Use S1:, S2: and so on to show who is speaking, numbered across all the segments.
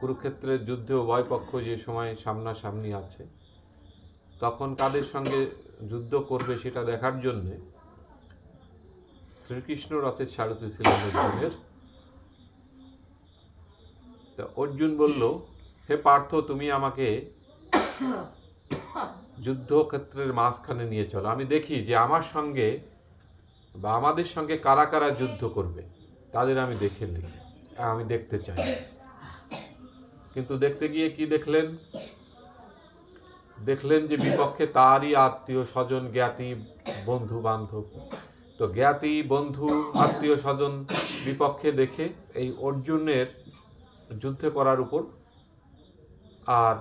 S1: কুরুক্ষেত্রের যুদ্ধে উভয় পক্ষ যে সময় সামনাসামনি আছে, তখন কাদের সঙ্গে যুদ্ধ করবে সেটা দেখার জন্যে শ্রীকৃষ্ণ রথের সারথি ছিলেন অর্জুনের। তা অর্জুন বলল, হে পার্থ, তুমি আমাকে যুদ্ধক্ষেত্রের মাঝখানে নিয়ে চলো, আমি দেখি যে আমার সঙ্গে বা আমাদের সঙ্গে কারা কারা যুদ্ধ করবে, তাদের আমি দেখতে চাই। কিন্তু দেখতে গিয়ে কি দেখলেন? দেখলেন যে বিপক্ষে তারই আত্মীয় স্বজন, জ্ঞাতি, বন্ধু বান্ধব। তো জ্ঞাতি, বন্ধু, আত্মীয় স্বজন বিপক্ষে দেখে এই অর্জুনের যুদ্ধে করার উপর আর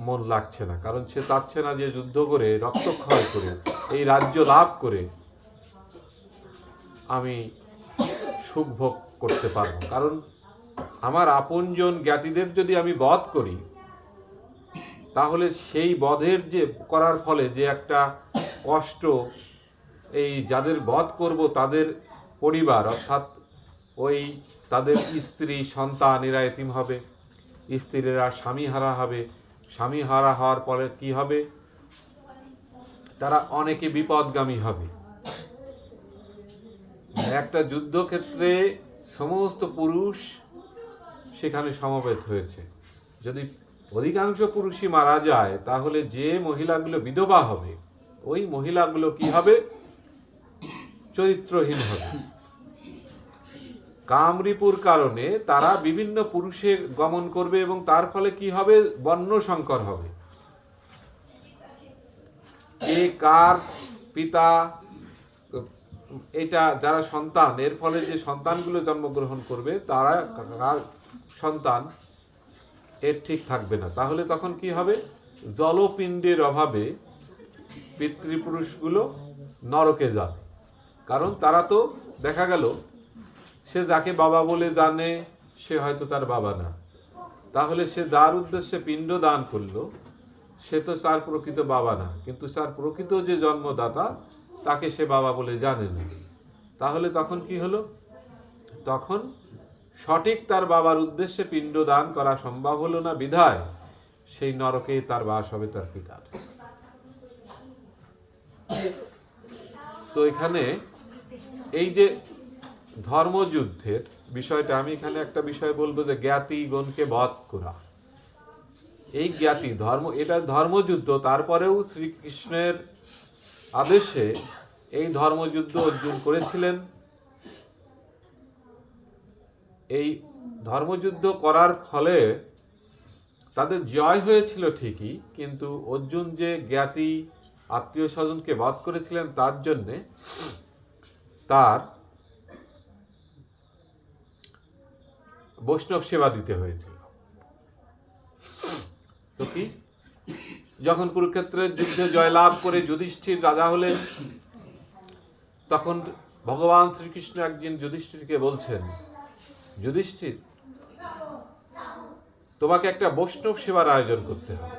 S1: মন লাগছে না, কারণ সে চাচ্ছে না যে যুদ্ধ করে রক্তক্ষয় করে এই রাজ্য লাভ করে আমি সুখ ভোগ করতে পারবো। কারণ আমার আপনজন জ্ঞাতিদের যদি আমি বধ করি, তাহলে সেই বধের যে করার ফলে যে একটা কষ্ট, এই যাদের বধ করব তাদের পরিবার, অর্থাৎ ওই তাদের স্ত্রী সন্তান, এরা এতিম হবে, স্ত্রীরা স্বামীহারা হবে, স্বামীহারা হওয়ার পরে কি হবে? তারা অনেকে বিপদগামী হবে। একটা যুদ্ধক্ষেত্রে সমস্ত পুরুষ সেখানে সমবেত হয়েছে। যদি অধিকাংশ পুরুষই মারা যায়, তাহলে যে মহিলাগুলো বিধবা হবে, ওই মহিলাগুলো কি হবে? চরিত্রহীন হবে। কামরিপুর কারণে তারা বিভিন্ন পুরুষে গমন করবে এবং তার ফলে কি হবে? বর্ণ সংকর হবে। কে কার পিতা, এটা যারা সন্তান, এর ফলে যে সন্তানগুলো জন্মগ্রহণ করবে তারা কার সন্তান, এর ঠিক থাকবে না। তাহলে তখন কি হবে? জলপিণ্ডের অভাবে পিতৃপুরুষগুলো নরকে যাবে। কারণ তারা তো দেখা গেল সে যাকে বাবা বলে জানে সে হয়তো তার বাবা না, তাহলে সে যার উদ্দেশ্যে পিণ্ড দান করলো সে তো তার প্রকৃত বাবা না, কিন্তু তার প্রকৃত যে জন্মদাতা তাকে সে বাবা বলে জানে না। তাহলে তখন কি হলো? তখন সঠিক তার বাবার উদ্দেশ্যে পিণ্ড দান করা সম্ভব হলো না, বিধায় সেই নরকেই তার বাস হবে তার পিতার। তো এখানে এই যে ধর্মযুদ্ধের বিষয়টা, আমি এখানে একটা বিষয় বলবো যে জ্ঞাতিগণকে বধ করা, এই জ্ঞাতি ধর্ম, এটা ধর্মযুদ্ধ। তারপরেও শ্রীকৃষ্ণের আদেশে এই ধর্মযুদ্ধ অর্জুন করেছিলেন। এই ধর্মযুদ্ধ করার ফলে তাদের জয় হয়েছিল ঠিকই, কিন্তু অর্জুন যে জ্ঞাতি আত্মীয় স্বজনকে বধ করেছিলেন তার জন্যে তার বৈষ্ণব সেবা দিতে হয়েছিল। তো কি, যখন কুরুক্ষেত্রের যুদ্ধে জয়লাভ করে যুধিষ্ঠির রাজা হলেন, তখন ভগবান শ্রীকৃষ্ণ একদিন যুধিষ্ঠিরকে বলছেন, যুধিষ্ঠির, তোমাকে একটা বৈষ্ণব সেবার আয়োজন করতে হবে।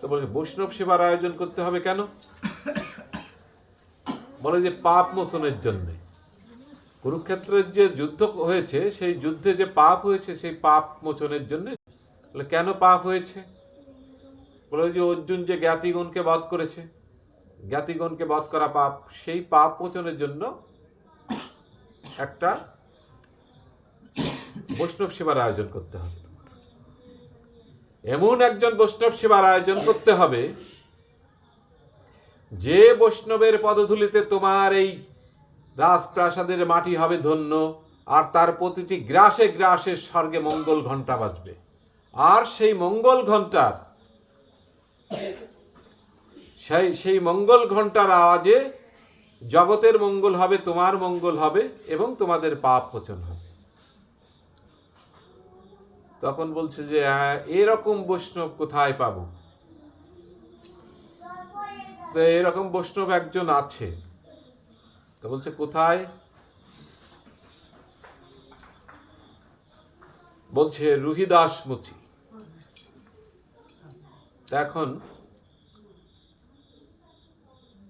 S1: তো বলে, বৈষ্ণব সেবার আয়োজন করতে হবে কেন? বলে যে পাপ মোচনের জন্য। কুরুক্ষেত্রের যে যুদ্ধ হয়েছে, সেই যুদ্ধে যে পাপ হয়েছে সেই পাপ মোচনের জন্য। বলে কেন পাপ হয়েছে? বলে যে অর্জুন যে জ্ঞাতিগণকে বধ করেছে, জ্ঞাতিগণকে বধ করা পাপ, সেই পাপ মোচনের জন্য একটা বৈষ্ণব সেবার আয়োজন করতে হবে। এমন একজন বৈষ্ণব সেবার আয়োজন করতে হবে যে বৈষ্ণবের পদধূলিতে তোমার এই রাজপ্রাসাদের মাটি হবে ধন্য, আর তার প্রতিটি গ্রাসে গ্রাসে স্বর্গে মঙ্গল ঘণ্টা বাজবে। আর সেই মঙ্গল ঘণ্টার সেই মঙ্গল ঘণ্টার আওয়াজে জগতের মঙ্গল হবে, তোমার মঙ্গল হবে এবং তোমাদের পাপ মোচন হবে। তখন বলছে যে এরকম বৈষ্ণব কোথায় পাবো? তো এরকম বৈষ্ণব একজন আছে। তো বলছে কোথায়? বলছে রুহিদাস মুচি। এখন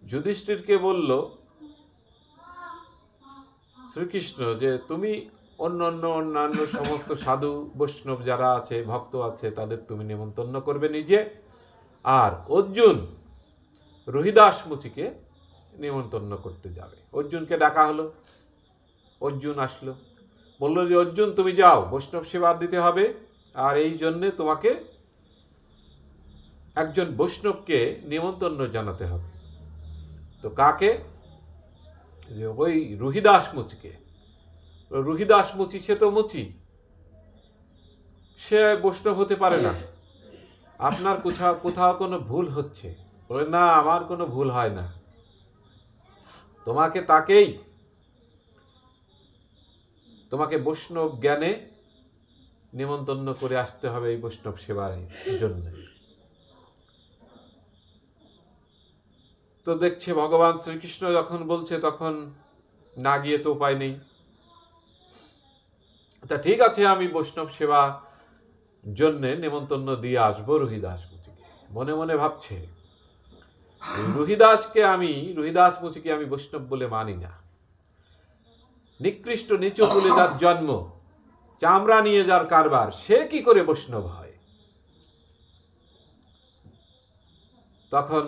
S1: যুধিষ্ঠিরকে বলল শ্রীকৃষ্ণ যে তুমি অন্যান্য সমস্ত সাধু বৈষ্ণব যারা আছে, ভক্ত আছে, তাদের তুমি নেমন্তন্ন করবে নিজে। আর অর্জুন রোহিদাস মুচিকে নেমন্তন্ন করতে যাবে। অর্জুনকে ডাকা হলো, অর্জুন আসলো, বললো যে অর্জুন তুমি যাও, বৈষ্ণব সেবা দিতে হবে, আর এই জন্যে তোমাকে একজন বৈষ্ণবকে নিমন্ত্রণ জানাতে হবে। তো কাকে? ওই রোহিদাস মুচিকে। রোহিদাস মুচি, সে তো মুচি, সে বৈষ্ণব হতে পারে না। আপনার কোথাও কোনো ভুল হচ্ছে। বলে না, আমার কোনো ভুল হয় না, তোমাকে বৈষ্ণব জ্ঞানে নিমন্ত্রণ করে আসতে হবে এই বৈষ্ণব সেবার জন্য। তো দেখছে ভগবান শ্রীকৃষ্ণ যখন বলছে তখন না গিয়ে তো উপায় নেই। তা ঠিক আছে, আমি বৈষ্ণব সেবা জন্য নেমন্তন্ন দিয়ে আসবো রোহিদাস মুচিকে। মনে মনে ভাবছে রোহিদাস মুচিকে আমি বৈষ্ণব বলে মানি না। নিকৃষ্ট নিচু কুলে যার জন্ম, চামড়া নিয়ে যার কারবার, সে কি করে বৈষ্ণব হয়? তখন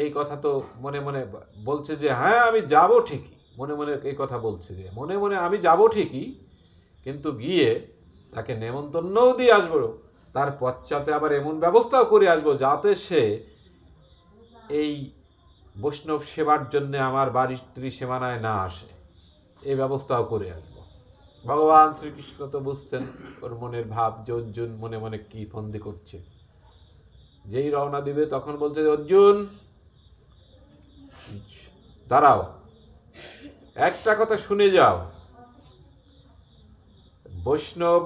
S1: এই কথা তো মনে মনে বলছে যে হ্যাঁ আমি যাব ঠিকই, মনে মনে এই কথা বলছে যে মনে মনে আমি যাব ঠিকই, কিন্তু গিয়ে তাকে নেমন্তন্নও দিয়ে আসবো, তার পশ্চাতে আবার এমন ব্যবস্থাও করে আসবো যাতে সে এই বৈষ্ণব সেবার জন্য আমার বাড়ির ত্রিসীমানায় না আসে, এই ব্যবস্থাও করে আসবো। ভগবান শ্রীকৃষ্ণ তো বুঝতেন ওর মনের ভাব, যে অর্জুন মনে মনে কি ফন্দি করছে। যেই রওনা দিবে তখন বলছে অর্জুন দাঁড়াও, একটা কথা শুনে যাও, বৈষ্ণব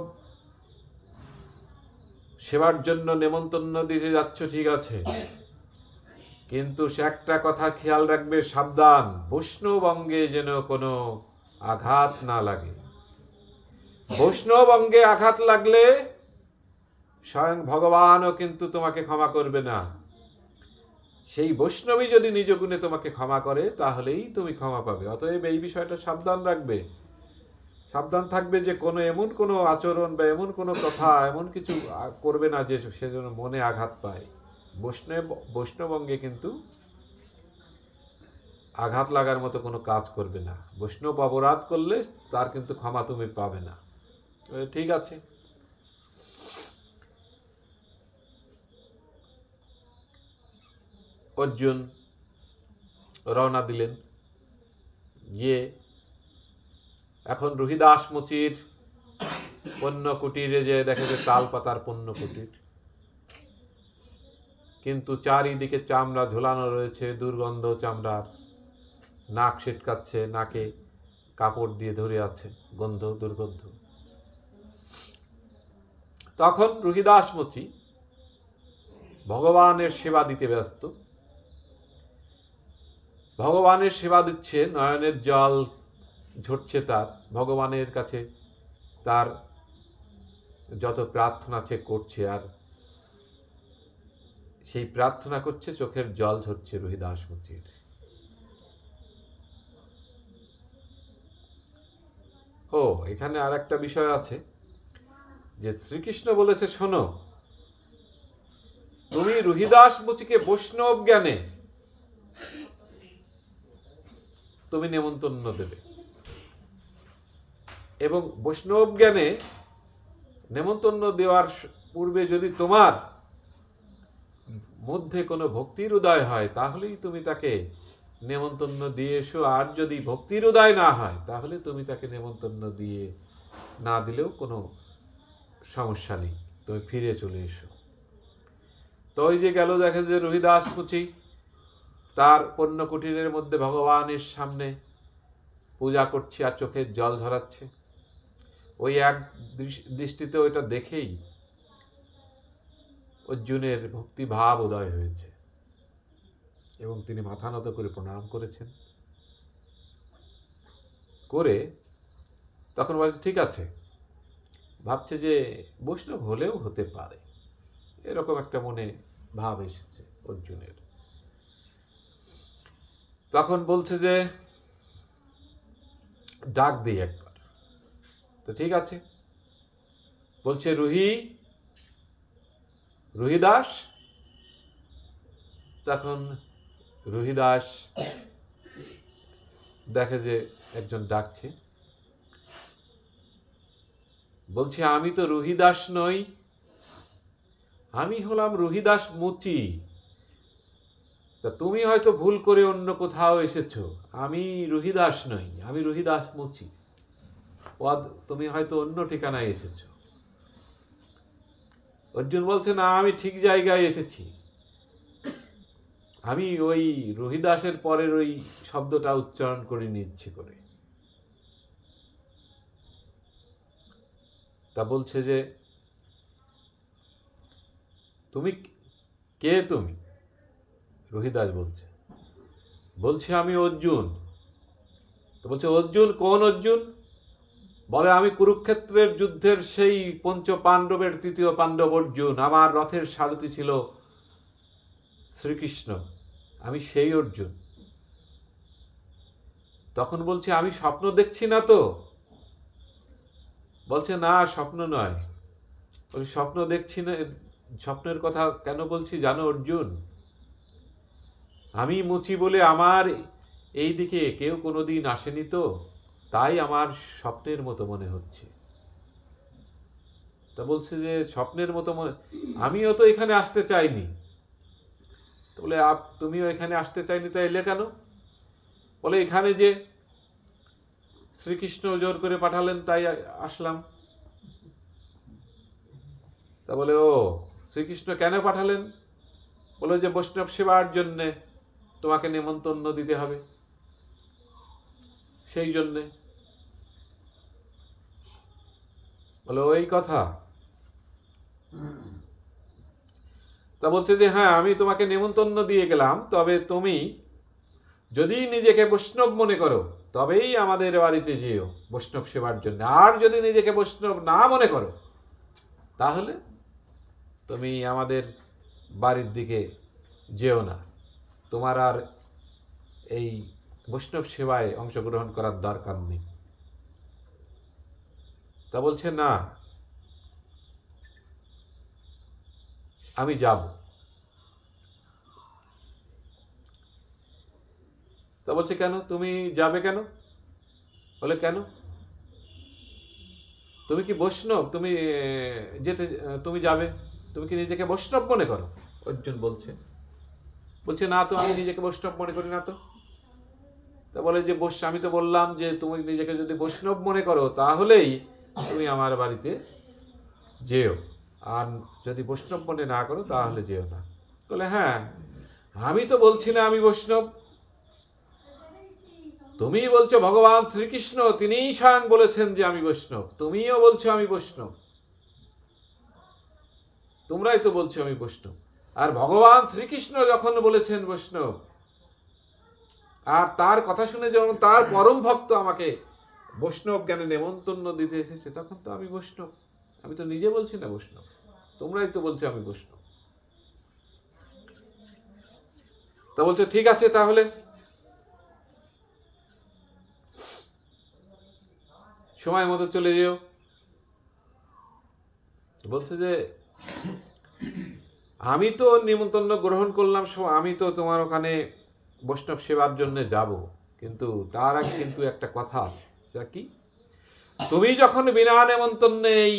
S1: সেবার জন্য নেমন্তন্ন দিতে যাচ্ছ ঠিক আছে, কিন্তু সে একটা কথা খেয়াল রাখবে, সাবধান, বৈষ্ণব অঙ্গে যেন কোনো আঘাত না লাগে। বৈষ্ণব অঙ্গে আঘাত লাগলে স্বয়ং ভগবানও কিন্তু তোমাকে ক্ষমা করবে না। সেই বৈষ্ণবী যদি নিজ গুণে তোমাকে ক্ষমা করে তাহলেই তুমি ক্ষমা পাবে। অতএব এই বিষয়টা সাবধান রাখবে, সাবধান থাকবে যে এমন কোনো আচরণ বা এমন কোনো কথা, এমন কিছু করবে না যে সে যেন মনে আঘাত পায়। বৈষ্ণব অঙ্গে কিন্তু আঘাত লাগার মতো কোনো কাজ করবে না। বৈষ্ণব অপরাধ করলে তার কিন্তু ক্ষমা তুমি পাবে না। ঠিক আছে। অর্জুন রওনা দিলেন, গিয়ে এখন রোহিদাস মুচির পণ্য কুটিরে যে দেখে যে তাল পাতার পণ্য কুটির, কিন্তু চারিদিকে চামড়া ঝোলানো রয়েছে, দুর্গন্ধ চামড়ার, নাক ছিটকাচ্ছে, নাকে কাপড় দিয়ে ধরে আছে, গন্ধ দুর্গন্ধ। তখন রোহিদাস মুচি ভগবানের সেবা দিতে ব্যস্ত। ভগবানের সেবা দিচ্ছে, নয়নের জল ঝরছে তার, ভগবানের কাছে তার যত প্রার্থনা সে করছে, আর সেই প্রার্থনা করছে, চোখের জল ঝরছে রোহিদাস মুচির। এখানে আর একটা বিষয় আছে, যে শ্রীকৃষ্ণ বলেছে শোনো, তুমি রোহিদাস মুচিকে বৈষ্ণব জ্ঞানে তুমি নেমন্তন্ন দেবে, এবং বৈষ্ণব জ্ঞানে নেমন্তন্ন দেওয়ার পূর্বে যদি তোমার মধ্যে কোনো ভক্তির উদয় হয় তাহলেই তুমি তাকে নেমন্তন্ন দিয়ে এসো, আর যদি ভক্তির উদয় না হয় তাহলে তুমি তাকে নেমন্তন্ন দিয়ে না দিলেও কোনো সমস্যা নেই, তুমি ফিরে চলে এসো। তো ওই যে গেল, দেখে যে রোহিদাস মুচি তার পণ্য কুটিরের মধ্যে ভগবানের সামনে পূজা করছে আর চোখের জল ঝরাচ্ছে। ওই এক দৃষ্টিতে ওইটা দেখেই অর্জুনের ভক্তি ভাব উদয় হয়েছে এবং তিনি মাথা নত করে প্রণাম করেছেন। করে তখন বলছে ঠিক আছে, ভাবছে যে বৈষ্ণব হলেও হতে পারে, এরকম একটা মনে ভাব এসেছে অর্জুনের। তখন বলছে যে ডাক দিই একবার। তো ঠিক আছে, বলছে রুহিদাস। তখন রুহিদাস দেখে যে একজন ডাকছে, বলছে আমি তো রুহিদাস নই, আমি হলাম রুহিদাস মুচি। তা তুমি হয়তো ভুল করে অন্য কোথাও এসেছো, আমি রুহিদাস নই, আমি রুহিদাস মুচি, তুমি হয়তো অন্য ঠিকানায় এসেছো। অর্জুন বলছে না, আমি ঠিক জায়গায় এসেছি, আমি ওই রুহিদাসের পরের ওই শব্দটা উচ্চারণ করিনি ইচ্ছে করে। তা বলছে যে তুমি কে? তুমি? রুহিদাস বলছে আমি অর্জুন। তো বলছে অর্জুন? কোন অর্জুন? বলে আমি কুরুক্ষেত্রের যুদ্ধের সেই পঞ্চ পাণ্ডবের তৃতীয় পাণ্ডব অর্জুন, আমার রথের সারথি ছিল শ্রীকৃষ্ণ, আমি সেই অর্জুন। তখন বলছে আমি স্বপ্ন দেখছি না তো? বলছে না, স্বপ্ন নয়। বলছি স্বপ্ন দেখছি না, স্বপ্নের কথা কেন বলছি জানো অর্জুন? আমি মুচি বলে আমার এই দিকে কেউ কোনোদিন আসেনি তো, তাই আমার স্বপ্নের মতো মনে হচ্ছে। তা বলছে যে স্বপ্নের মতো মনে, আমিও তো এখানে আসতে চাইনি। তো বলে তুমিও এখানে আসতে চাইনি, তাই এলে কেন? বলে এখানে যে শ্রীকৃষ্ণ জোর করে পাঠালেন তাই আসলাম। তা বলে ও, শ্রীকৃষ্ণ কেন পাঠালেন? বলে যে বৈষ্ণব সেবার জন্যে তোমাকে নেমন্তন্ন দিতে হবে, সেই জন্যে। বলে ওই কথা। তা বলছে যে হ্যাঁ, আমি তোমাকে নেমন্তন্ন দিয়ে গেলাম, তবে তুমি যদি নিজেকে বৈষ্ণব মনে করো তবেই আমাদের বাড়িতে যেও বৈষ্ণব সেবার জন্য, আর যদি নিজেকে বৈষ্ণব না মনে করো তাহলে তুমি আমাদের বাড়ির দিকে যেও না, তোমার আর এই বৈষ্ণব সেবায় অংশগ্রহণ করার দরকার নেই। তা বলছে না, আমি যাব। তা বলছে কেন, তুমি যাবে কেন? বলে কেন, তুমি কি বৈষ্ণব? তুমি তুমি যাবে, তুমি কি নিজেকে বৈষ্ণব মনে করো? অর্জুন বলছে না তো, আমি নিজেকে বৈষ্ণব মনে করি না তো। তা বলে যে আমি তো বললাম যে তুমি নিজেকে যদি বৈষ্ণব মনে করো তাহলেই তুমি আমার বাড়িতে যেও, আর যদি বৈষ্ণব মনে না করো তাহলে যেও না। বলে হ্যাঁ, আমি তো বলছি না আমি বৈষ্ণব, তুমি বলছো ভগবান শ্রীকৃষ্ণ তিনিই স্বয়ং বলেছেন যে আমি বৈষ্ণব, তুমিও বলছো আমি বৈষ্ণব, তোমরাই তো বলছো আমি বৈষ্ণব। আর ভগবান শ্রীকৃষ্ণ যখন বলেছেন বৈষ্ণব, আর তার কথা শুনে যখন তার পরম ভক্ত আমাকে বৈষ্ণব জ্ঞানে নেমন্তন্ন দিতে এসেছে, তখন তো আমি বৈষ্ণব। আমি তো নিজে বলছি না বৈষ্ণব, তোমরাই তো বলছো আমি বৈষ্ণব। তা বলছে ঠিক আছে, তাহলে সময় মতো চলে যেও। বলছে যে আমি তো নিমন্ত্রণ গ্রহণ করলাম, আমি তো তোমার ওখানে বৈষ্ণব সেবার জন্য যাব, কিন্তু তার আগে কিন্তু একটা কথা আছে। সেটা কি? তুমি যখন বিনা নেমন্তন্নে এই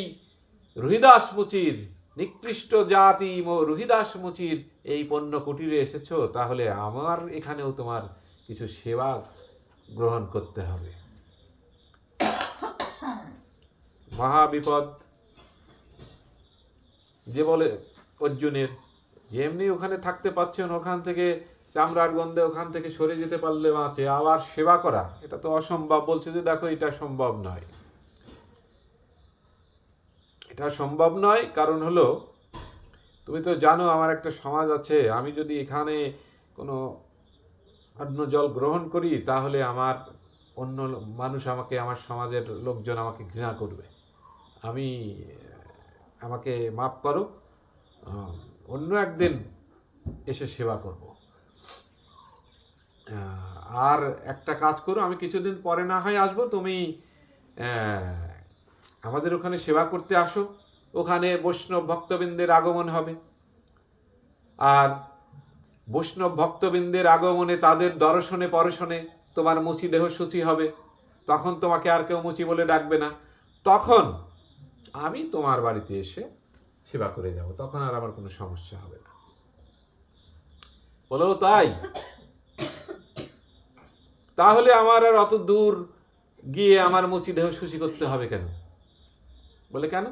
S1: রুহিদাস মুচির নিকৃষ্ট জাতি রুহিদাস মুচির এই পণ্য কুটিরে এসেছো, তাহলে আমার এখানেও তোমার কিছু সেবা গ্রহণ করতে হবে। মহা বিপদ। যে বলে অর্জুনের যে এমনি ওখানে থাকতে পারছেন, ওখান থেকে চামড়ার গন্ধে ওখান থেকে সরে যেতে পারলে বাঁচে, আবার সেবা করা এটা তো অসম্ভব। বলছে যে দেখো, এটা সম্ভব নয়, এটা সম্ভব নয়। কারণ হলো, তুমি তো জানো আমার একটা সমাজ আছে, আমি যদি এখানে কোনো অন্ন জল গ্রহণ করি তাহলে আমার অন্য মানুষ আমাকে, আমার সমাজের লোকজন আমাকে ঘৃণা করবে। আমাকে মাফ করো, অন্য একদিন এসে সেবা করব। আর একটা কাজ করো, আমি কিছুদিন পরে না হয় আসবো, তুমি আমাদের ওখানে সেবা করতে আসো, ওখানে বৈষ্ণব ভক্তবৃন্দের আগমন হবে, আর বৈষ্ণব ভক্তবৃন্দের আগমনে তাদের দর্শনে পরশনে তোমার মুচি দেহ শুচি হবে, তখন তোমাকে আর কেউ মুচি বলে ডাকবে না, তখন আমি তোমার বাড়িতে এসে সেবা করে যাব, তখন আর আমার কোনো সমস্যা হবে না। বলো তাই? তাহলে আমার আর অত দূর গিয়ে আমার মুচি দেহ শুচি করতে হবে কেন? বলে কেন?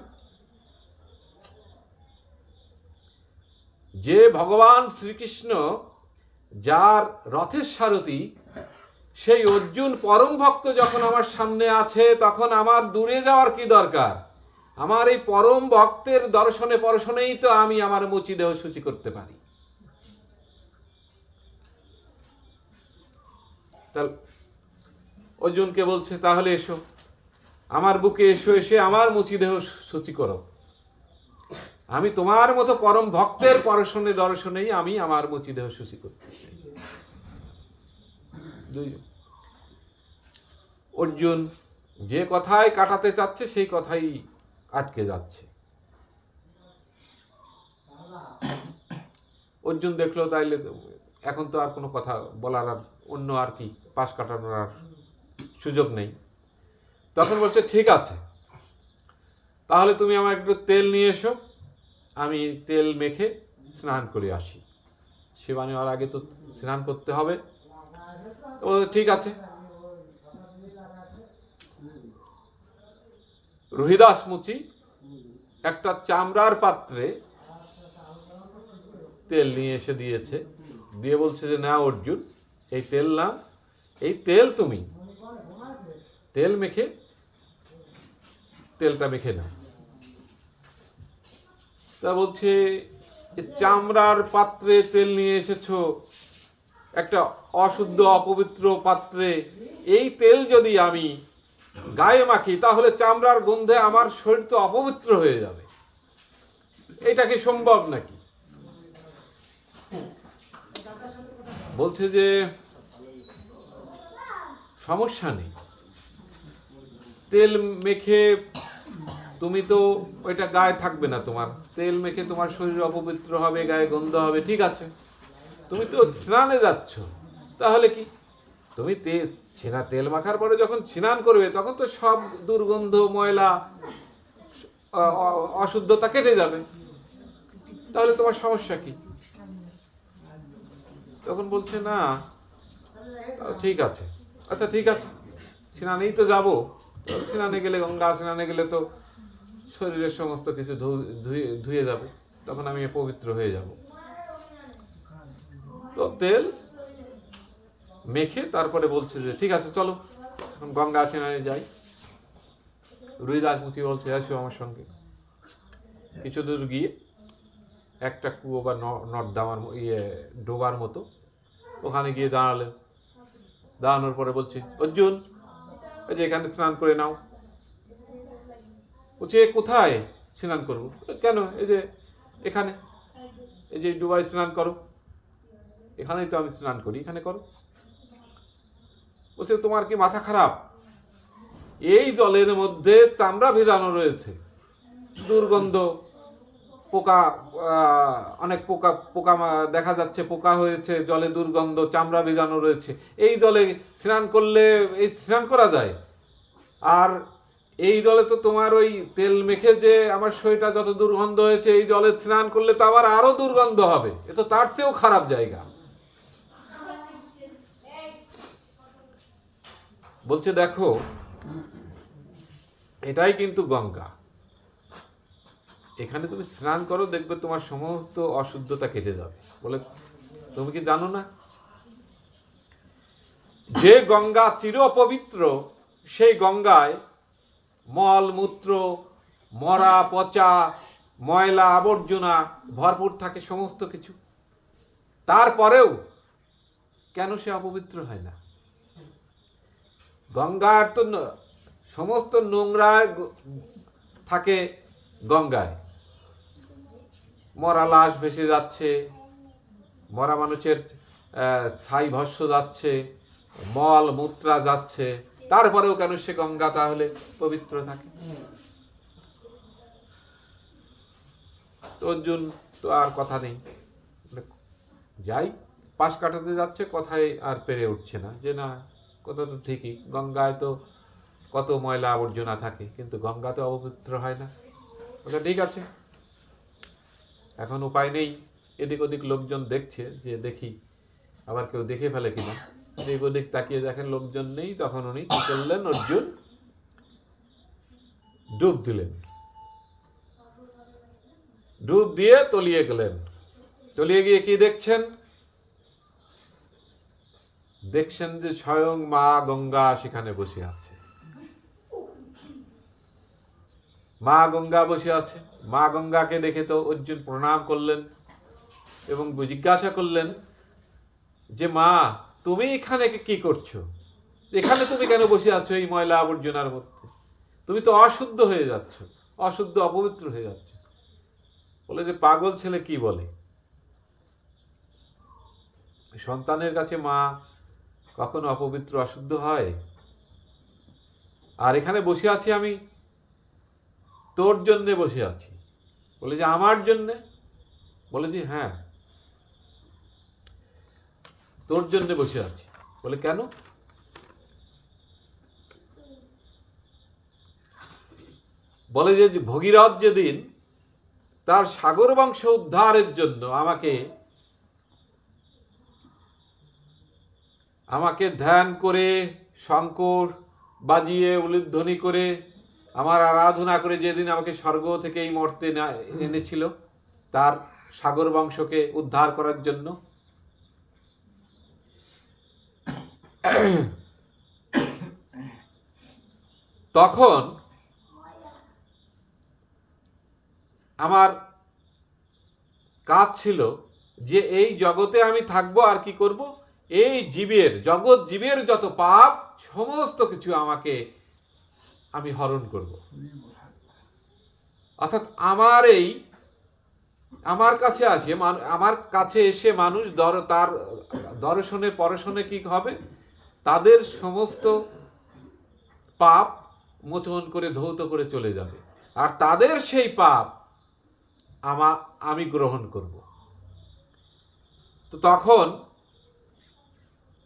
S1: যে ভগবান শ্রীকৃষ্ণ যার রথের সারথি, সেই অর্জুন পরম ভক্ত যখন আমার সামনে আছে, তখন আমার দূরে যাওয়ার কি দরকার? আমার এই পরম ভক্তের দর্শনে পরশনেই তো আমি আমার মুচি দেহ শুচি করতে পারি। তাহলে অর্জুনকে বলছে, তাহলে এসো আমার বুকে, এসো, এসে আমার মুচি দেহ শুচি করো। আমি তোমার মতো পরম ভক্তের পরশনে দর্শনেই আমি আমার মুচি দেহ শুচি করতে চাই। অর্জুন যে কথায় কাটাতে চাচ্ছে সেই কথাই আটকে যাচ্ছে। অর্জুন দেখলো তাইলে এখন তো আর কোনো কথা বলার আর অন্য আর কি পাশ কাটানোর আর সুযোগ নেই। তখন বলছে, ঠিক আছে, তাহলে তুমি আমার একটু তেল নিয়ে এসো, আমি তেল মেখে স্নান করে আসি। সেবা নেওয়ার আগে তো স্নান করতে হবে। তো ঠিক আছে। রোহিদাস মুচি একটা চামড়ার পাত্রে তেল নিয়ে এসে দিয়েছে, দিয়ে বলছে যে, না অর্জুন, এই তেল নাও, এই তেল তুমি তেল মেখে তেলটা মেখে নাও। তা বলছে, চামড়ার পাত্রে তেল নিয়ে এসেছো, একটা অশুদ্ধ অপবিত্র পাত্রে এই তেল যদি আমি গায়ে মাখি, তাহলে চামড়ার গন্ধে আমার শরীর তো অপবিত্র হয়ে যাবে, এটা কি সম্ভব নাকি? বলছে যে, সমস্যা নেই, তেল মেখে তুমি তো ওইটা গায়ে থাকবে না, তোমার তেল মেখে তোমার শরীর অপবিত্র হবে, গায়ে গন্ধ হবে, ঠিক আছে, তুমি তো স্নানে যাচ্ছ, তাহলে কি, তুমি তেল মাখার পরে যখন স্নান করবে তখন তো সব দুর্গন্ধ, ময়লা, অশুদ্ধতা কেটে যাবে, তাহলে তোমার সমস্যা কি? তখন বলছে, না ঠিক আছে, আচ্ছা ঠিক আছে, স্নানেই তো যাবো, স্নানে গেলে, গঙ্গা স্নানে গেলে তো শরীরের সমস্ত কিছু ধুয়ে যাবে, তখন আমি পবিত্র হয়ে যাব। তো তেল মেখে তারপরে বলছে যে, ঠিক আছে চলো এখন গঙ্গা স্নানে যাই। রোহিদাস মুচি বলছে, আসো আমার সঙ্গে। কিছু দূর গিয়ে একটা কুয়ো বা নর্দমার ডোবার মতো, ওখানে গিয়ে দাঁড়ালেন। দাঁড়ানোর পরে বলছে, অর্জুন, এই যে এখানে স্নান করে নাও। বলছে, কোথায় স্নান করবো? কেন, এই যে এখানে, এই যে ডুবাই স্নান করো, এখানেই তো আমি স্নান করি, এখানে করো। বলছে, তোমার কি মাথা খারাপ? এই জলের মধ্যে চামড়া ভেজানো রয়েছে, দুর্গন্ধ, পোকা, অনেক পোকা পোকা দেখা যাচ্ছে, পোকা হয়েছে, জলে দুর্গন্ধ, চামড়া ভেজানো রয়েছে, এই জলে স্নান করলে এই স্নান করা যায়? আর এই জলে তো তোমার ওই তেল মেখে যে আমার শরীরটা যত দুর্গন্ধ হয়েছে, এই জলে স্নান করলে তো আবার আরো দুর্গন্ধ হবে, এ তো তার চেয়েও খারাপ জায়গা। বলছে, দেখো, এটাই কিন্তু গঙ্গা, এখানে তুমি স্নান করো, দেখবে তোমার সমস্ত অশুদ্ধতা কেটে যাবে। বলে, তুমি কি জানো না, যে গঙ্গা চির অপবিত্র, সেই গঙ্গায় মল মূত্র, মরা পচা, ময়লা আবর্জনা ভরপুর থাকে, সমস্ত কিছু, তারপরেও কেন সে অপবিত্র হয় না? গঙ্গার তো সমস্ত নোংরা থাকে গঙ্গায়, মরা লাশ ভেসে যাচ্ছে, মরা মানুষের ছাই ভস্য যাচ্ছে, মল মূত্রা যাচ্ছে, তারপরেও কেন সে গঙ্গা তাহলে পবিত্র থাকে? তো অর্জুন তো আর কথা নেই, যাই পাশ কাটাতে যাচ্ছে, কথায় আর পেরে উঠছে না, যে না কথা তো ঠিকই, গঙ্গায় তো কত ময়লা আবর্জনা থাকে, কিন্তু গঙ্গা তো অপবিত্র হয় না। ওটা ঠিক আছে, এখন উপায় নেই। এদিক ওদিক লোকজন দেখছে, যে দেখি আবার কেউ দেখে ফেলে কিনা। এদিক ওদিক তাকিয়ে দেখেন লোকজন নেই, তখন উনি কি করলেন, অর্জুন ডুব দিলেন, ডুব দিয়ে তলিয়ে গেলেন। তলিয়ে গিয়ে কি দেখছেন, দেখছেন যে স্বয়ং মা গঙ্গা সেখানে বসে আছে। মা গঙ্গা বসে আছে। মা গঙ্গাকে দেখে তো অর্জুন প্রণাম করলেন এবং জিজ্ঞাসা করলেন যে মা, তুমি এখানে কি করছো, এখানে তুমি কেন বসে আছো এই ময়লা আবর্জনার মধ্যে? তুমি তো অশুদ্ধ হয়ে যাচ্ছ, অশুদ্ধ অপবিত্র হয়ে যাচ্ছ। বলে যে পাগল ছেলে কি বলে, সন্তানের কাছে মা কখনো অপবিত্র অশুদ্ধ হয়? আর এখানে বসে আছি আমি তোর জন্যে বসে আছি। বলে যে আমার জন্যে? বলে যে হ্যাঁ, তোর জন্যে বসে আছি। বলে কেন? বলে যে ভগীরথ যেদিন তার সাগর বংশ উদ্ধারের জন্য আমাকে ধ্যান করে, শঙ্কর বাজিয়ে, উলুধ্বনি করে, আমার আরাধনা করে যেদিন আমাকে স্বর্গ থেকে এই মর্তে এনেছিল, তার সাগর বংশকে উদ্ধার করার জন্য, তখন আমার কাজ ছিল যে এই জগতে আমি থাকবো আর কি করব, এই জীবের, জগৎ জীবের যত পাপ সমস্ত কিছু আমি হরণ করব। অর্থাৎ আমার কাছে এসে মানুষ তার দর্শনে পরশনে কি হবে, তাদের সমস্ত পাপ মোচন করে ধৌত করে চলে যাবে, আর তাদের সেই পাপ আমি গ্রহণ করব। তো তখন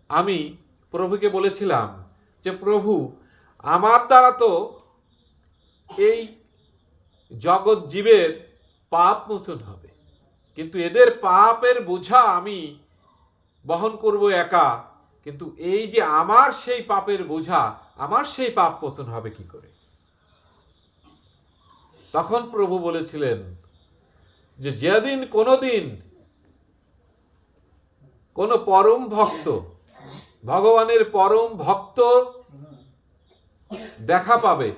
S1: আমি প্রভুকে বলেছিলাম যে প্রভু, আমার দ্বারা তো এই জগৎ জীবের পাপ মোচন হবে, কিন্তু এদের পাপের বোঝা আমি বহন করব একা, কিন্তু এই যে আমার সেই পাপের বোঝা, আমার সেই পাপ মোচন হবে কি করে? তখন প্রভু বলেছিলেন যে যেদিন কোনোদিন কোন পরম ভক্ত, ভগবানের পরম ভক্ত দেখা পাবে,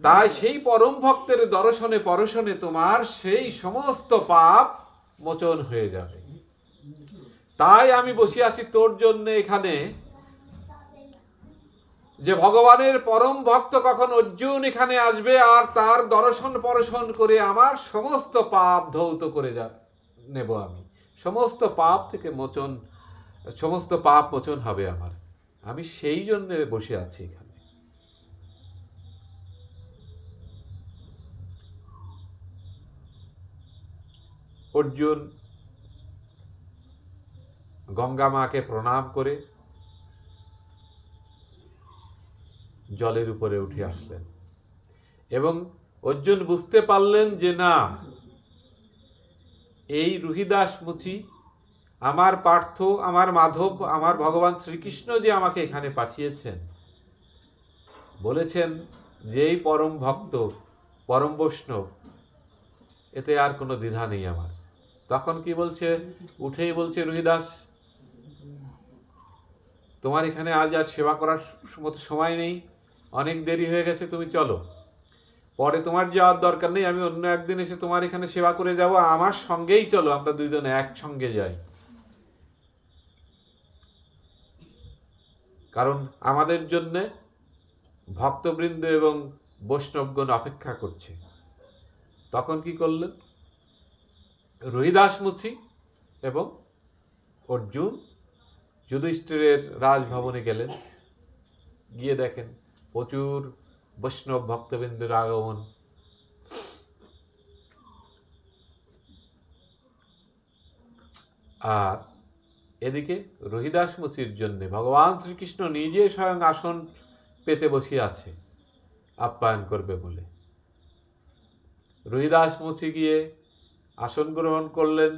S1: তাই সেই পরম ভক্তের দর্শনে পরশনে তোমার সেই সমস্ত পাপ মোচন হয়ে যাবে। তাই আমি বসে আছি তোর জন্য এখানে, যে ভগবানের পরম ভক্ত কখন অর্জুন এখানে আসবে, আর তার দর্শন পরশন করে আমার সমস্ত পাপ ধৌত করে নেব আমি, সমস্ত পাপ থেকে সমস্ত পাপ মোচন হবে আমার, আমি সেই জন্য বসে আছি এখানে। অর্জুন গঙ্গা মাকে প্রণাম করে জলের উপরে উঠে আসলেন, এবং অর্জুন বুঝতে পারলেন যে না, এই রুহিদাস মুচি, আমার পার্থ, আমার মাধব, আমার ভগবান শ্রীকৃষ্ণ যে আমাকে এখানে পাঠিয়েছেন, বলেছেন যে এই পরম ভক্ত, পরম বৈষ্ণব, এতে আর কোনো দ্বিধা নেই আমার। তখন কি বলছে, উঠেই বলছে, রুহিদাস, তোমার এখানে আজ আর সেবা করার মতো সময় নেই, অনেক দেরি হয়ে গেছে, তুমি চলো, পরে তোমার যাওয়ার দরকার নেই, আমি অন্য একদিন এসে তোমার এখানে সেবা করে যাব, আমার সঙ্গেই চলো, আমরা দুইজনে একসঙ্গে যাই। কারণ আমাদের জন্যে ভক্তবৃন্দ এবং বৈষ্ণবগণ অপেক্ষা করছে। তখন কি করলেন, রুহিদাস মুচি এবং অর্জুন যুধিষ্ঠিরের রাজভবনে গেলেন, গিয়ে দেখেন প্রচুর বৈষ্ণব ভক্তবৃন্দের আগমন। আর এদিকে রহিদাস মুচির জন্যে ভগবান শ্রীকৃষ্ণ নিজে স্বয়ং আসন পেতে বসিয়ে আছে আপ্যায়ন করবে বলে। রহিদাস মুচি গিয়ে আসন গ্রহণ করলেন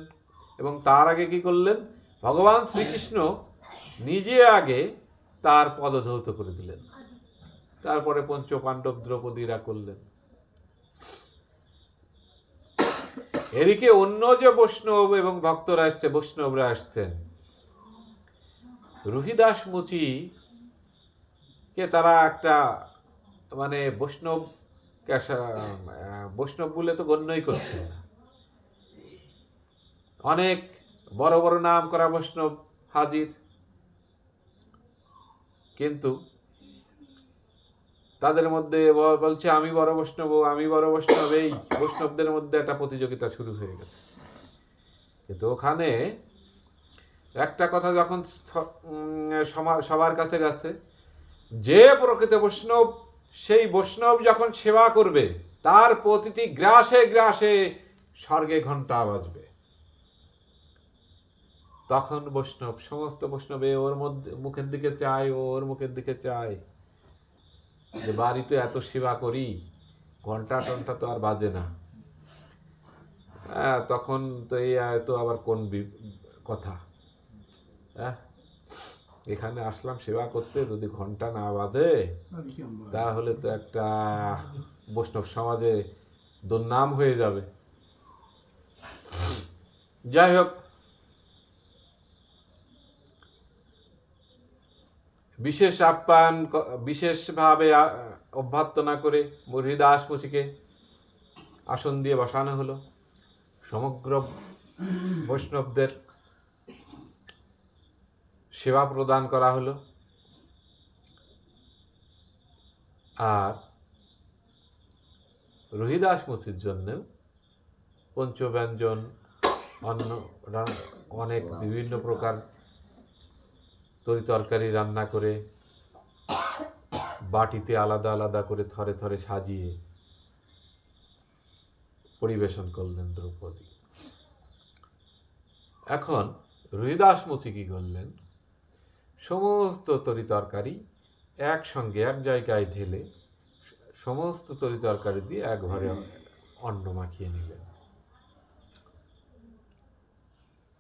S1: এবং তার আগে কি করলেন, ভগবান শ্রীকৃষ্ণ নিজে আগে তার পদধৌত করে দিলেন, তারপরে পঞ্চপাণ্ডব দ্রৌপদীরা করলেন। এদিকে অন্য যে বৈষ্ণব এবং ভক্তরা আসছে, বৈষ্ণবরা আসছেন, রহিদাস মুচি কে তারা একটা মানে বৈষ্ণব বলে তো গণ্যই করছে না। অনেক বড় বড় নাম করা বৈষ্ণব হাজির, কিন্তু তাদের মধ্যে বলছে আমি বড় বৈষ্ণব, আমি বড় বৈষ্ণব, এই বৈষ্ণবদের মধ্যে একটা প্রতিযোগিতা শুরু হয়ে গেছে। কিন্তু ওখানে একটা কথা যখন সবার কাছে গেছে, যে প্রকৃত বৈষ্ণব সেই বৈষ্ণব যখন সেবা করবে তার প্রতিটি গ্রাসে গ্রাসে স্বর্গে ঘণ্টা বাজবে। তখন বৈষ্ণব, সমস্ত বৈষ্ণবে ওর মধ্যে মুখের দিকে চায়, ওর মুখের দিকে চায় যে বাড়িতে এত সেবা করি, ঘন্টা টন্টা তো আর বাজে না। তখন তো এই তো আবার কোন কথা, এখানে আসলাম সেবা করতে, যদি ঘন্টা না বাজে তাহলে তো একটা বৈষ্ণব সমাজে দুর্নাম হয়ে যাবে। যাই হোক, বিশেষ আপ্যায়ন, বিশেষভাবে অভ্যর্থনা করে রহিদাস মুচিকে আসন দিয়ে বসানো হলো। সমগ্র বৈষ্ণবদের সেবা প্রদান করা হলো। আর রহিদাস মুচির জন্য পঞ্চব্যঞ্জন, অন্য অনেক বিভিন্ন প্রকার তরি তরকারি রান্না করে বাটিতে আলাদা আলাদা করে থরে থরে সাজিয়ে পরিবেশন করলেন দ্রৌপদী। এখন রহিদাস মুচি কি করলেন, সমস্ত তরি তরকারি একসঙ্গে এক জায়গায় ঢেলে সমস্ত তরি তরকারি দিয়ে এক ঘরে অন্ন মাখিয়ে নিলেন।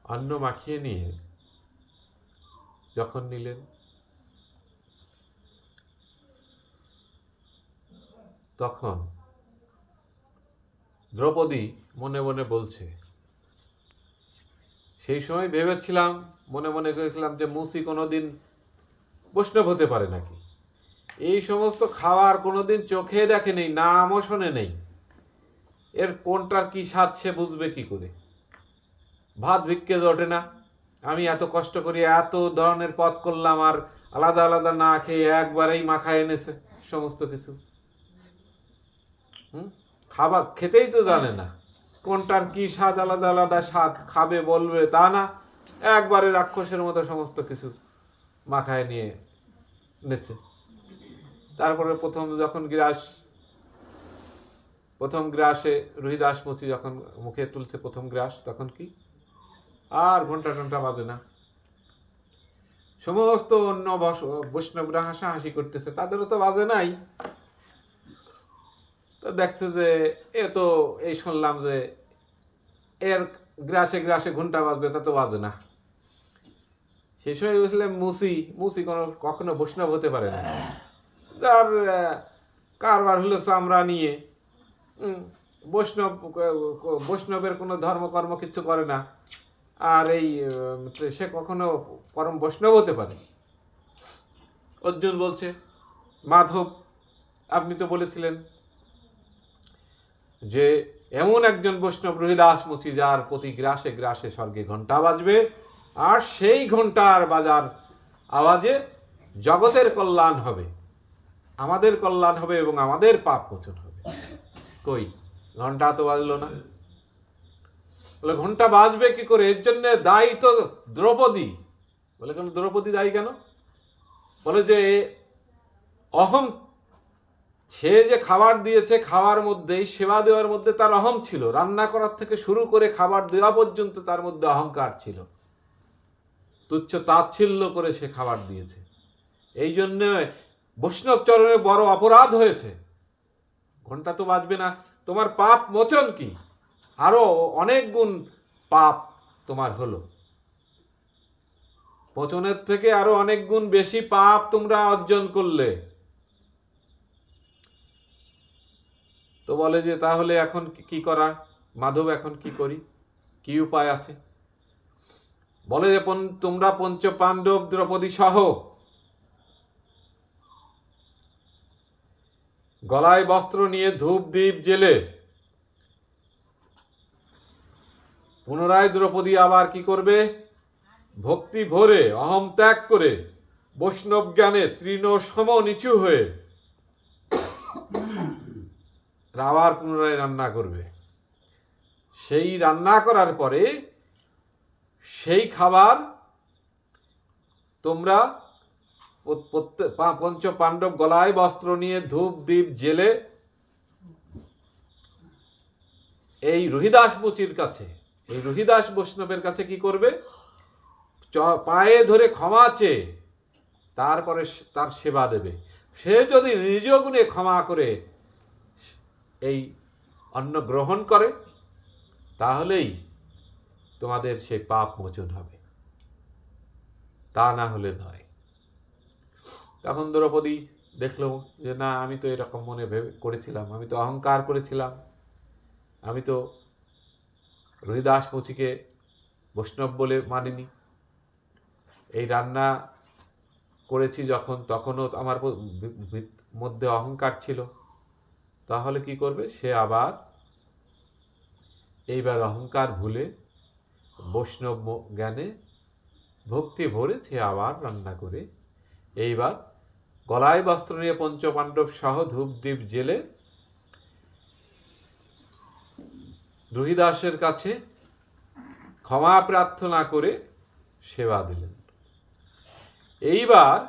S1: অন্ন মাখিয়ে নিয়ে যখন নিলেন, তখন দ্রৌপদী মনে মনে বলছে, সেই সময় ভেবেছিলাম, মনে মনে করেছিলাম যে মুচি কোনোদিন বৈষ্ণব হতে পারে নাকি, এই সমস্ত খাবার কোনোদিন চোখে দেখে নেই, নামও শোনে নেই, এর কোনটার কি স্বাদ সে বুঝবে কি করে? ভাত ভিক্ষে জোটে না, আমি এত কষ্ট করি এত ধরনের পদ করলাম, আর আলাদা আলাদা না খেয়ে একবারেই মাখায় এনেছে সমস্ত কিছু। খাবার খেতেই তো জানে না, কোনটার কি স্বাদ, আলাদা আলাদা স্বাদ খাবে বলবে তা না, একবারে রাক্ষসের মতো সমস্ত কিছু মাখায় নিয়ে নেছে। তারপরে প্রথম গ্রাসে রহিদাস মুচি যখন মুখে তুলছে প্রথম গ্রাস, তখন কি আর ঘন্টা টন্টা বাজে না। সমস্ত অন্য বৈষ্ণবরা হাসাহাসি করতেছে, তাদেরও তো বাজে নাই। তো দেখছে যে এ তো, এই শুনলাম যে এর গ্রাসে গ্রাসে ঘন্টা বাজবে, তা তো বাজে না। সেই সময় বুঝলাম মুচি কখনো বৈষ্ণব হতে পারে না, যার কারবার হলো চামড়া নিয়ে, বৈষ্ণবের কোনো ধর্মকর্ম কিছু করে না, আর এই সে কখনো পরম বৈষ্ণব হতে পারে? অর্জুন বলছে, মাধব আপনি তো বলেছিলেন যে এমন একজন বৈষ্ণব রহিদাস মুচি যার প্রতি গ্রাসে গ্রাসে স্বর্গে ঘন্টা বাজবে, আর সেই ঘন্টার বাজার আওয়াজে জগতের কল্যাণ হবে, আমাদের কল্যাণ হবে এবং আমাদের পাপ মোচন হবে। কই, ঘন্টা তো বাজলো না। বলে ঘন্টা বাজবে কি করে? এর জন্য দায়ী তো দ্রৌপদী। বলে কেন দ্রৌপদী দায়ী কেন? বলে যে অহম, সে যে খাবার দিয়েছে, খাওয়ার মধ্যেই, সেবা দেওয়ার মধ্যে তার অহম ছিল, রান্না করার থেকে শুরু করে খাবার দেওয়া পর্যন্ত তার মধ্যে অহংকার ছিল। তুচ্ছ তাচ্ছিল্য করে সে খাবার দিয়েছে। এই জন্য বৈষ্ণব চরণে বড় অপরাধ হয়েছে। ঘন্টা তো বাজবে না, তোমার পাপ মোচন কি, আরো অনেক গুণ পাপ তোমার হলো, পচনের থেকে আরো অনেক গুণ বেশি পাপ তোমরা অর্জন করলে। তো বলে যে তাহলে এখন কি করা মাধব, এখন কি করি, কি উপায় আছে? বলে যে তোমরা পঞ্চ পাণ্ডব দ্রৌপদী সহ গলায় বস্ত্র নিয়ে ধূপ দ্বীপ জেলে পুনরায় দ্রৌপদী আবার কি করবে, ভক্তি ভরে অহম ত্যাগ করে বৈষ্ণব জ্ঞানে তৃণ সম নিচু হয়ে আবার পুনরায় রান্না করবে। সেই রান্না করার পরে সেই খাবার তোমরা পঞ্চ পাণ্ডব গলায় বস্ত্র নিয়ে ধূপ দ্বীপ জেলে এই রোহিদাস মুচির কাছে, এই রোহিদাস বৈষ্ণবের কাছে কি করবে, পায়ে ধরে ক্ষমা চেয়ে তারপরে তার সেবা দেবে। সে যদি নিজ গুণে ক্ষমা করে এই অন্ন গ্রহণ করে তাহলেই তোমাদের সেই পাপ মোচন হবে, তা না হলে নয়। তখন দ্রৌপদী দেখলো যে না, আমি তো এরকম মনে ভেবে করেছিলাম, আমি তো অহংকার করেছিলাম, আমি তো রোহিদাস মুচিকে বৈষ্ণব বলে মানিনি। এই রান্না করেছি যখন, তখনও আমার মধ্যে অহংকার ছিল। তাহলে কি করবে, সে আবার এইবার অহংকার ভুলে বৈষ্ণব জ্ঞানে ভক্তি ভরে সে আবার রান্না করে এইবার গলায় বস্ত্র নিয়ে পঞ্চপাণ্ডব সহ ধূপ দ্বীপ জেলে রোহিদাসের কাছে ক্ষমা প্রার্থনা করে সেবা দিলেন। এইবার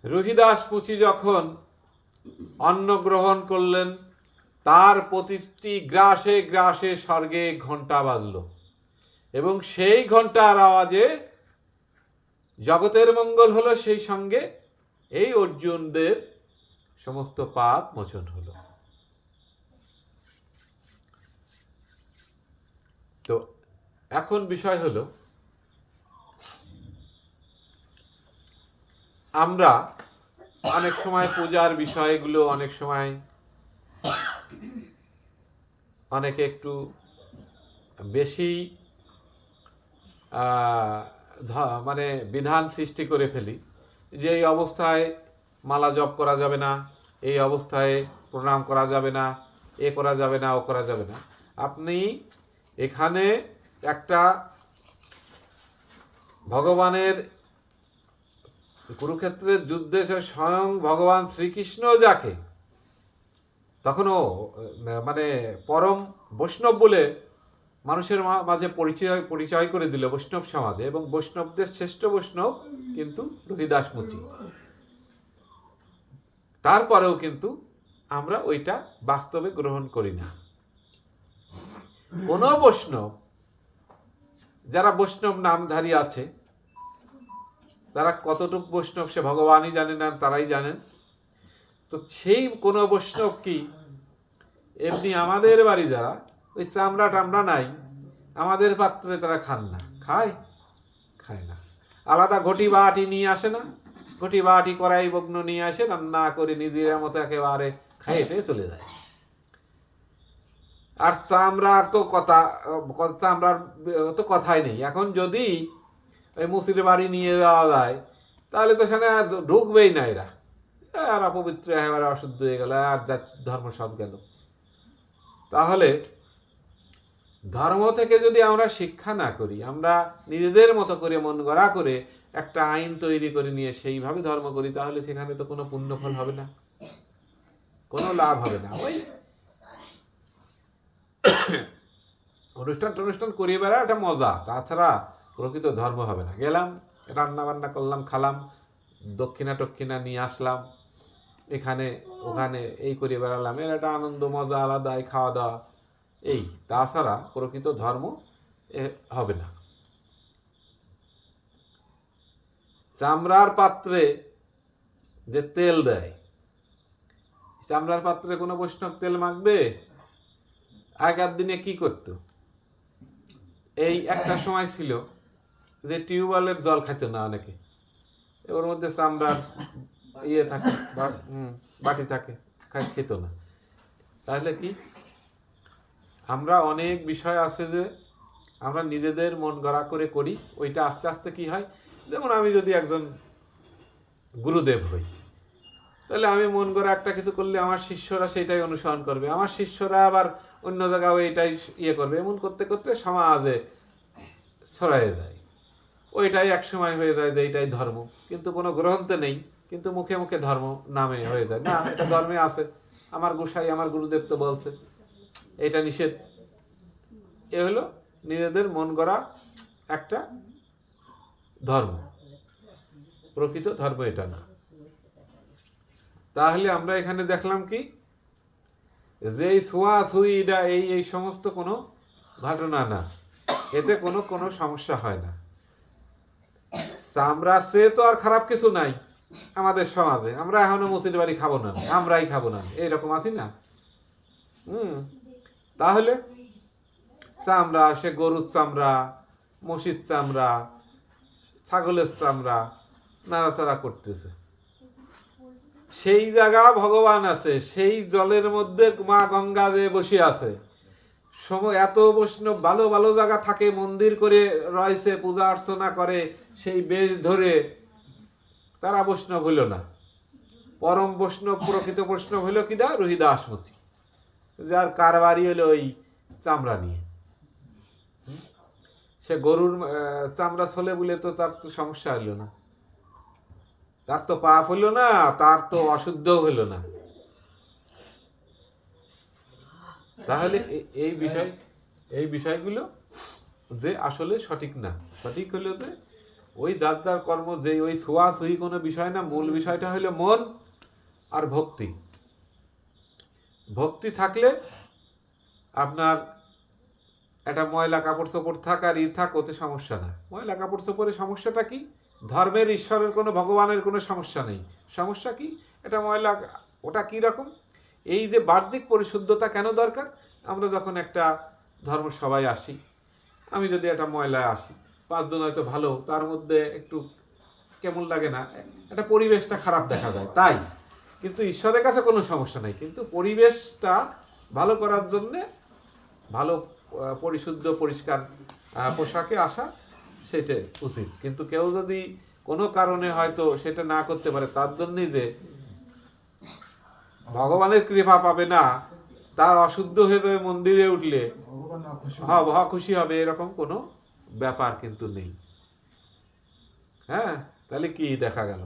S1: রোহিদাস মুচি যখন অন্ন গ্রহণ করলেন, তার প্রতিটি গ্রাসে গ্রাসে স্বর্গে ঘণ্টা বাজল এবং সেই ঘণ্টার আওয়াজে জগতের মঙ্গল হলো, সেই সঙ্গে এই অর্জুনদের সমস্ত পাপ মোচন হলো। তো এখন বিষয় হলো, আমরা অনেক সময় পূজার বিষয়গুলো অনেক সময় অনেকে একটু বেশি মানে বিধান সৃষ্টি করে ফেলি, যে এই অবস্থায় মালা জপ করা যাবে না, এই অবস্থায় প্রণাম করা যাবে না, এ করা যাবে না, ও করা যাবে না। আপনি এখানে একটা ভগবানের কুরুক্ষেত্রের যুদ্ধে স্বয়ং ভগবান শ্রীকৃষ্ণ যাকে তখনও মানে পরম বৈষ্ণব বলে মানুষের মাঝে পরিচয় করে দিল বৈষ্ণব সমাজে, এবং বৈষ্ণবদের শ্রেষ্ঠ বৈষ্ণব কিন্তু রোহিদাস মুচি। তারপরেও কিন্তু আমরা ওইটা বাস্তবে গ্রহণ করি না। কোন বৈষ্ণব, যারা বৈষ্ণব নামধারী আছে, তারা কতটুক বৈষ্ণব সে ভগবানই জানেন, আর তারাই জানেন। তো সেই কোনো বৈষ্ণব কি এমনি আমাদের বাড়ি যারা ওই চামড়া টামড়া নাই, আমাদের পাত্রে তারা খান না, খায় না, আলাদা ঘটি বাটি নিয়ে আসে না, ঘটি বাটি কড়াই বগ্ন নিয়ে আসে, রান্না করে নিজের মতো একেবারে খাইয়ে চলে যায়। আর চামড়ার তো চামড়ার তো কথাই নেই। এখন যদি ওই মুসির বাড়ি নিয়ে যাওয়া যায় তাহলে তো সেখানে আর ঢুকবেই না এরা, আর অপবিত্র একেবারে অশুদ্ধ হয়ে গেল, আর যা ধর্ম সব গেল। তাহলে ধর্ম থেকে যদি আমরা শিক্ষা না করি, আমরা নিজেদের মতো করে মন গড়া করে একটা আইন তৈরি করে নিয়ে সেইভাবে ধর্ম করি, তাহলে সেখানে তো কোনো পুণ্যফল হবে না, কোনো লাভ হবে না। ওই অনুষ্ঠান করিয়ে বেড়া একটা মজা, তাছাড়া প্রকৃত ধর্ম হবে না। গেলাম, রান্না বান্না করলাম, খালাম, দক্ষিণা নিয়ে আসলাম, এখানে ওখানে এই করে বেড়ালাম, এর একটা আনন্দ মজা আলাদা, খাওয়া দাওয়া, এই, তাছাড়া প্রকৃত ধর্ম হবে না। চামড়ার পাত্রে যে তেল দেয়, চামড়ার পাত্রে কোনো বৈষ্ণব তেল মাখবে? আগের দিনে কি করতো, এই একটা সময় ছিল যে টিউবওয়েলের জল খাইত না অনেকে, ওর মধ্যে চামড়ার ইয়ে থাকে, বাটি থাকে, খেত না। তাহলে কি আমরা অনেক বিষয় আছে যে আমরা নিজেদের মন গড়া করে করি, ওইটা আস্তে আস্তে কি হয়, যেমন আমি যদি একজন গুরুদেব হই, তাহলে আমি মন গড়া একটা কিছু করলে আমার শিষ্যরা সেটাই অনুসরণ করবে, আমার শিষ্যরা আবার অন্য জায়গায় এইটাই ইয়ে করবে, এমন করতে করতে সমাজে ছড়ায় যায়। ওইটাই এক সময় হয়ে যায় যে এইটাই ধর্ম, কিন্তু কোনো গ্রন্থে নেই, কিন্তু মুখে মুখে ধর্ম নামে হয়ে যায়। না, এটা ধর্মে আছে, আমার গোসাই আমার গুরুদেব তো বলছে এটা নিষেধ। এ হলো নিজেদের মন গড়া একটা ধর্ম, প্রকৃত ধর্ম এটা না। তাহলে আমরা এখানে দেখলাম কি, যে এই ছোঁয়াছুঁই এটা এই সমস্ত কোনো ঘটনা না, এতে কোনো কোনো সমস্যা হয় না। চামড়া সে তো আর খারাপ কিছু নাই আমাদের সমাজে, আমরা এখনো মুসির বাড়ি খাবো না, আমরাই খাবো না, এইরকম আছি না? তাহলে চামড়া, সে গরুর চামড়া, মহিষের চামড়া, ছাগলের চামড়া নাড়াচাড়া করতেছে, সেই জায়গা ভগবান আছে, সেই জলের মধ্যে মা গঙ্গা যে বসে আছে, এত বৈষ্ণব ভালো ভালো জায়গা থাকে, মন্দির করে রয়েছে, পূজা অর্চনা করে, সেই বেশ ধরে তারা বৈষ্ণব হইল না। পরম বৈষ্ণব, প্রকৃত বৈষ্ণব হইল কিনা? রোহিদাসমতি, যার কারবারই হলো ওই চামড়া নিয়ে। সে গরুর চামড়া ছলে বলে তো তার তো সমস্যা হইল না, তার তো পাপ হইল না, তার তো অশুদ্ধ হইল না। তাহলে এই বিষয়গুলো যে আসলে সঠিক না। সঠিক হলো যে ওই যার যার কর্ম, যে ওই ছোঁয়াছুঁই কোনো বিষয় না, মূল বিষয়টা হলো মন আর ভক্তি। ভক্তি থাকলে আপনার একটা ময়লা কাপড় চোপড় থাক আর থাক, ওতে সমস্যা না। ময়লা কাপড় চোপড়ের সমস্যাটা কি? ধর্মের, ঈশ্বরের কোনো, ভগবানের কোনো সমস্যা নেই। সমস্যা কি? এটা ময়লা, ওটা কি রকম? এই যে বাহ্যিক পরিশুদ্ধতা কেন দরকার? আমরা যখন একটা ধর্মসভায় আসি, আমি যদি একটা ময়লায় আসি, পাঁচজন হয়তো ভালো, তার মধ্যে একটু কেমন লাগে না, একটা পরিবেশটা খারাপ দেখা যায়, তাই। কিন্তু ঈশ্বরের কাছে কোনো সমস্যা নেই, কিন্তু পরিবেশটা ভালো করার জন্যে ভালো পরিশুদ্ধ পরিষ্কার পোশাকে আসা সেটা উচিত। কিন্তু কেউ যদি কোনো কারণে হয়তো সেটা না করতে পারে, তার জন্যই যে ভগবানের কৃপা পাবে না, তার অশুদ্ধ হয়ে যাবে, মন্দিরে উঠলে খুশি হবে, এরকম কোনো ব্যাপার কিন্তু নেই। হ্যাঁ, তাহলে কি দেখা গেল?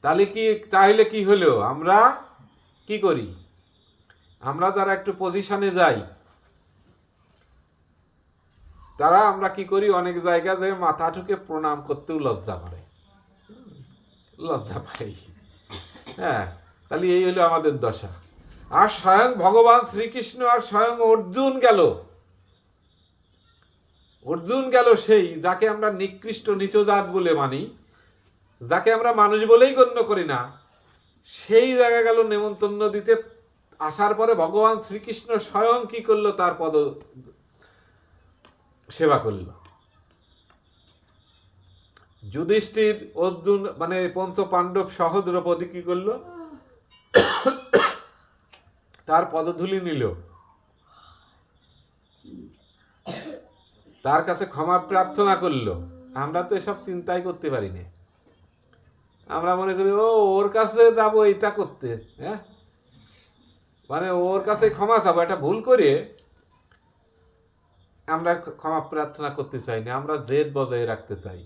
S1: তাহলে কি হলো? আমরা কি করি? আমরা যারা একটু পজিশনে যাই, তারা আমরা কি করি, অনেক জায়গা যে মাথা ঠুকে প্রণাম করতেও লজ্জা পাই। হ্যাঁ, তাহলে এই হলো আমাদের দশা। আর স্বয়ং ভগবান শ্রীকৃষ্ণ আর স্বয়ং অর্জুন গেল সেই যাকে আমরা নিকৃষ্ট নিচজাত বলে মানি, যাকে আমরা মানুষ বলেই গণ্য করি না, সেই জায়গা গেল নেমন্তন্ন দিতে। আসার পরে ভগবান শ্রীকৃষ্ণ স্বয়ং কি করলো? তার পদ সেবা করল। যুধিষ্ঠির, অর্জুন, মানে পঞ্চ পাণ্ডব সহ দ্রৌপদী কি করলো? তার পদধূলি নিল, তার কাছে ক্ষমা প্রার্থনা করলো। আমরা তো এসব চিন্তাই করতে পারি না। আমরা মনে করি ওর কাছে যাবো এটা করতে, হ্যাঁ, মানে ওর কাছে ক্ষমা চাবো, এটা ভুল করে আমরা ক্ষমা প্রার্থনা করতে চাই না, আমরা জেদ বজায় রাখতে চাই।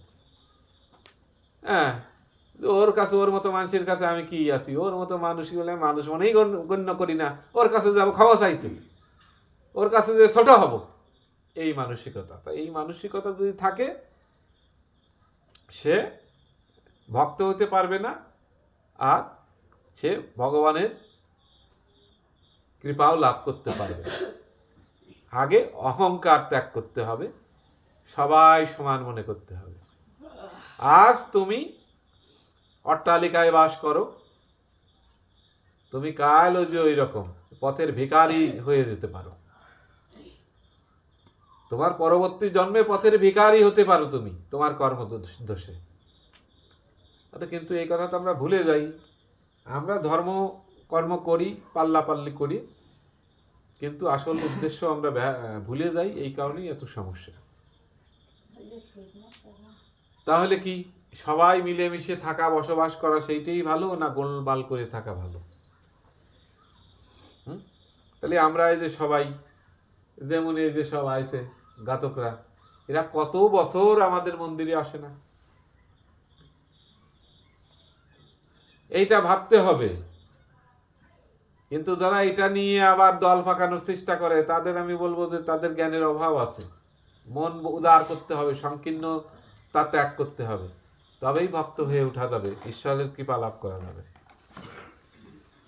S1: হ্যাঁ, ওর কাছে, ওর মতো মানুষের কাছে আমি কি আছি, ওর মতো মানুষ বলে মানুষ মনেই গণ্য করি না, ওর কাছে যাবো ক্ষমা চাইতে, ওর কাছে যে ছোট হব, এই মানসিকতা। এই মানসিকতা যদি থাকে, সে ভক্ত হতে পারবে না, আর সে ভগবানের কৃপাও লাভ করতে পারবে। আগে অহংকার ত্যাগ করতে হবে, সবাই সমান মনে করতে হবে। আজ তুমি অট্টালিকায় বাস করো, তুমি কাল ওই যে ওই রকম পথের ভিখারি হয়ে যেতে পারো, তোমার পরবর্তী জন্মে পথের ভিখারি হতে পারো তুমি তোমার কর্ম দোষে। কিন্তু এই কথা তো আমরা ভুলে যাই। আমরা ধর্ম কর্ম করি, পাল্লাপাল্লি করি, কিন্তু আসল উদ্দেশ্য আমরা ভুলে যাই। এই কারণেই এত সমস্যা। তাহলে কি সবাই মিলেমিশে থাকা, বসবাস করা সেইটাই ভালো, না গোলমাল করে থাকা ভালো? তাহলে আমরা এই যে সবাই, যেমন এই যে সব আইছে ঘাতকরা, এরা কত বছর আমাদের মন্দিরে আসে না? এইটা ভাবতে হবে। কিন্তু যারা এটা নিয়ে আবার দল পাকানোর চেষ্টা করে, তাদের আমি বলবো যে তাদের জ্ঞানের অভাব আছে। মন উদার করতে হবে, সংকীর্ণতা ত্যাগ করতে হবে, তবেই ভক্ত হয়ে ওঠা যাবে, ঈশ্বরের কৃপা লাভ করা যাবে।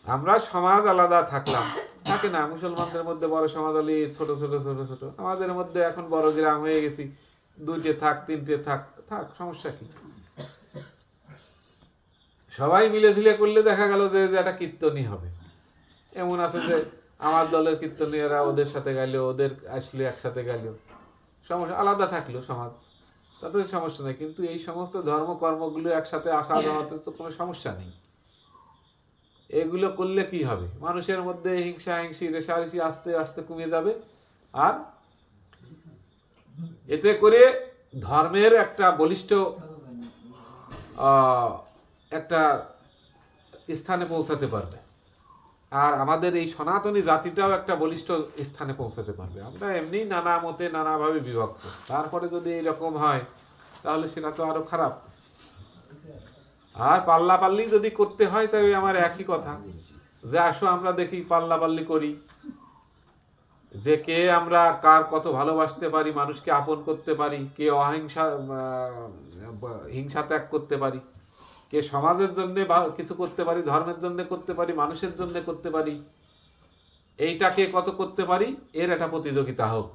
S1: আমরা সমাজ আলাদা থাকলাম, থাকে না? মুসলমানদের মধ্যে বড় সমাজ হলে ছোট ছোট ছোট ছোট, আমাদের মধ্যে এখন বড় গ্রাম হয়ে গেছি, 2টে থাক 3টে থাক, সমস্যা কি? সবাই মিলে ঝিলে করলে দেখা গেল যে একটা কীর্তনই হবে। এমন আছে যে আমার দলের কীর্তনীয়রা ওদের সাথে গেল, ওদের আসলে একসাথে গেল, সমস্যা আলাদা থাকলো সমাজ, তাতে সমস্যা নেই। কিন্তু এই সমস্ত ধর্মকর্মগুলো একসাথে আসা যাওয়াতে তো কোনো সমস্যা নেই। এগুলো করলে কি হবে? মানুষের মধ্যে হিংসা হিংসি রেষারেষি আস্তে আস্তে কমে যাবে, আর এতে করে ধর্মের একটা বলিষ্ঠ একটা স্থানে পৌঁছাতে পারবে, আর আমাদের এই সনাতনী জাতিটাও একটা বলিষ্ঠ স্থানে পৌঁছাতে পারবে। আমরা এমনি নানা মতে নানাভাবে বিভক্ত, তারপরে যদি এইরকম হয় তাহলে সেটা তো আরো খারাপ। আর পাল্লাপাল্লি যদি করতে হয়, তবে আমার একই কথা, যে আসো আমরা দেখি পাল্লাপাল্লি করি, যে কে আমরা কার কত ভালোবাসতে পারি, মানুষকে আপন করতে পারি, কে হিংসা ত্যাগ করতে পারি, কে সমাজের জন্য কিছু করতে পারি, ধর্মের জন্য করতে পারি, মানুষের জন্য করতে পারি, এইটাকে কত করতে পারি, এর একটা প্রতিযোগিতা হোক।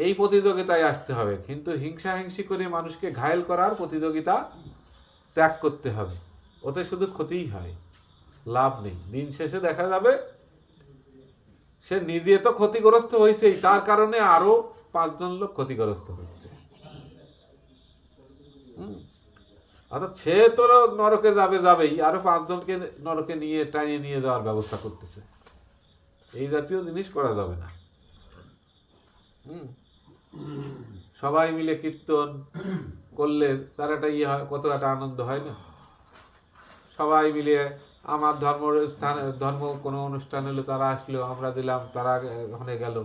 S1: এই প্রতিযোগিতায় আসতে হবে, কিন্তু হিংসা হিংসি করে মানুষকে ঘায়েল করার প্রতিযোগিতা ত্যাগ করতে হবে। ওতে শুধু ক্ষতিই হয়, লাভ নেই। দিন শেষে দেখা যাবে সে নিজে তো ক্ষতিগ্রস্ত হয়েছেই, তার কারণে আরো 5 জন লোক ক্ষতিগ্রস্ত হচ্ছে। অর্থাৎ সে তো নরকে যাবেই, আরো 5 জনকে নরকে টানিয়ে নিয়ে যাওয়ার ব্যবস্থা করতেছে। এই জাতীয় জিনিস করা যাবে না। সবাই মিলে কীর্তন করলে তার একটা হয়, কত একটা আনন্দ হয় না? সবাই মিলে আমার ধর্ম কোনো অনুষ্ঠান হলো, তারা আসলো, আমরা দিলাম, তারা ওখানে গেল,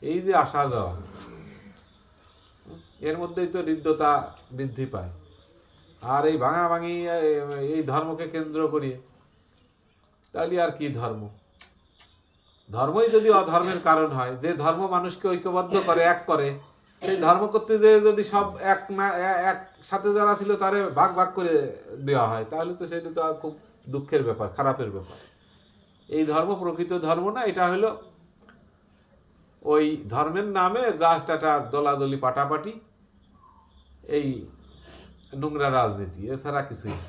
S1: এই যে আসা যাওয়া, এর মধ্যেই তো হৃদ্যতা বৃদ্ধি পায়। আর এই ভাঙাভাঙি এই ধর্মকে কেন্দ্র করিয়ে, তাহলে আর কি ধর্ম? ধর্মই যদি অধর্মের কারণ হয়, যে ধর্ম মানুষকে ঐক্যবদ্ধ করে, এক করে, সেই ধর্ম করতে যেয়ে যদি সব একসাথে যারা ছিল তারে ভাগ ভাগ করে দেওয়া হয়, তাহলে তো সেটা তো খুব দুঃখের ব্যাপার, খারাপের ব্যাপার। এই ধর্ম প্রকৃত ধর্ম না, এটা হলো ওই ধর্মের নামে জাস্ট একটা দলাদলি পাটাপাটি, এই নোংরা রাজনীতি, এছাড়া কিছুই না।